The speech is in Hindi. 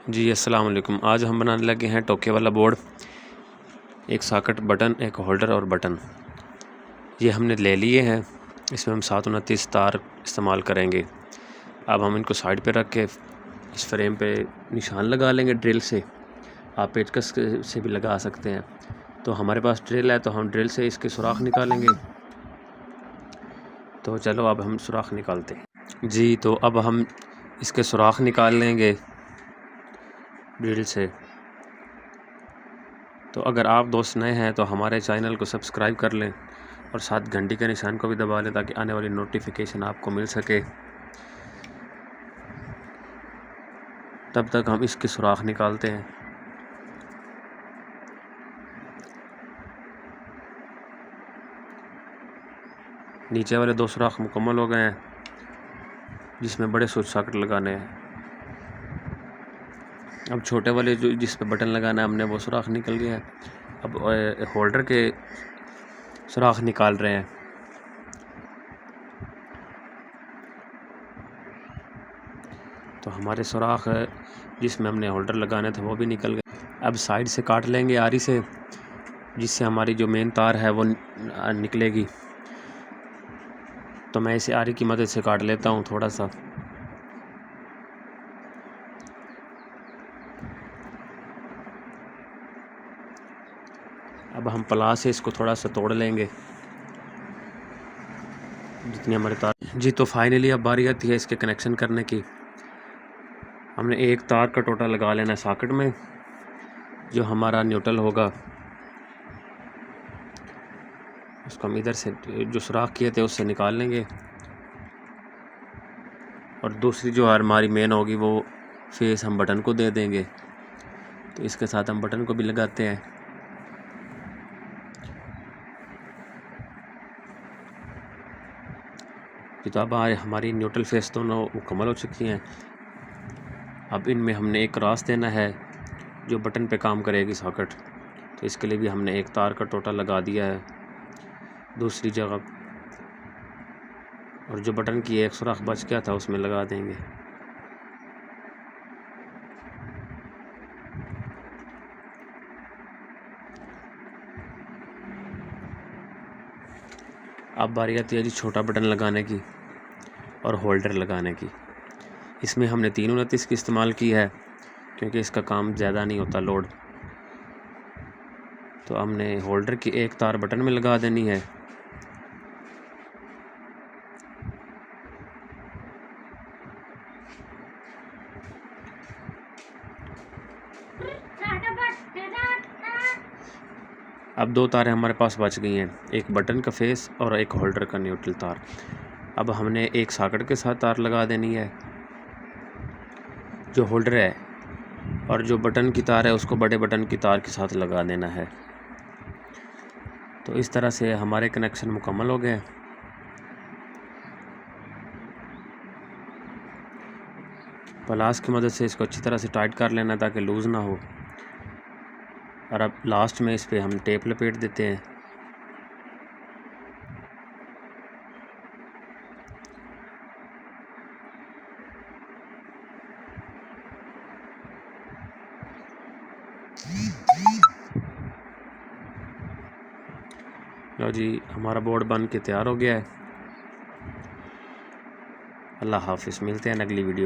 जी अस्सलाम वालेकुम। आज हम बनाने लगे हैं टोके वाला बोर्ड। एक सॉकेट, बटन, एक होल्डर और बटन ये हमने ले लिए हैं। इसमें हम 729 तार इस्तेमाल करेंगे। अब हम इनको साइड पे रख के इस फ्रेम पे निशान लगा लेंगे ड्रिल से। आप पेचकस से भी लगा सकते हैं। तो हमारे पास ड्रिल है तो हम ड्रिल से इसके सुराख निकालेंगे। तो चलो अब हम सुराख निकालते हैं। जी तो अब हम इसके सुराख निकाल लेंगे ड्रिल से। तो अगर आप दोस्त नए हैं तो हमारे चैनल को सब्सक्राइब कर लें और साथ घंटी के निशान को भी दबा लें ताकि आने वाली नोटिफिकेशन आपको मिल सके। तब तक हम इसके सुराख निकालते हैं। नीचे वाले 2 सुराख मुकम्मल हो गए हैं जिसमें बड़े स्विच सॉकेट लगाने हैं। अब छोटे वाले जो जिस पे बटन लगाना है हमने वो सुराख निकल गया है। अब होल्डर के सुराख निकाल रहे हैं। तो हमारे सुराख जिसमें हमने होल्डर लगाने थे वो भी निकल गए। अब साइड से काट लेंगे आरी से, जिससे हमारी जो मेन तार है वो निकलेगी। तो मैं इसे आरी की मदद से काट लेता हूँ थोड़ा सा। अब हम प्लास से इसको थोड़ा सा तोड़ लेंगे जितनी हमारे तार। जी तो फाइनली अब बारी आती है इसके कनेक्शन करने की। हमने एक तार का टोटा लगा लेना है सॉकेट में जो हमारा न्यूट्रल होगा। उसको हम इधर से जो सुराख किए थे उससे निकाल लेंगे और दूसरी जो हमारी मेन होगी वो फेस हम बटन को दे देंगे। तो इसके साथ हम बटन को भी लगाते हैं। तो अब हमारी न्यूट्रल फेस दोनों मुकम्मल हो चुकी हैं। अब इनमें हमने एक क्रॉस देना है जो बटन पे काम करेगी सॉकेट। तो इसके लिए भी हमने एक तार का टोटा लगा दिया है दूसरी जगह, और जो बटन की एक सुराख बच गया था उसमें लगा देंगे। अब बारी आती है जी छोटा बटन लगाने की और होल्डर लगाने की। इसमें हमने 329 की इस्तेमाल की है क्योंकि इसका काम ज़्यादा नहीं होता लोड। तो हमने होल्डर की एक तार बटन में लगा देनी है। अब 2 तारें हमारे पास बच गई हैं, एक बटन का फेस और एक होल्डर का न्यूट्रल तार। अब हमने एक सॉकेट के साथ तार लगा देनी है जो होल्डर है, और जो बटन की तार है उसको बड़े बटन की तार के साथ लगा देना है। तो इस तरह से हमारे कनेक्शन मुकम्मल हो गए। प्लास की मदद से इसको अच्छी तरह से टाइट कर लेना ताकि लूज़ ना हो। और अब लास्ट में इस पे हम टेप लपेट देते हैं। लो जी हमारा बोर्ड बन के तैयार हो गया है। अल्लाह हाफिज़, मिलते हैं अगली वीडियो।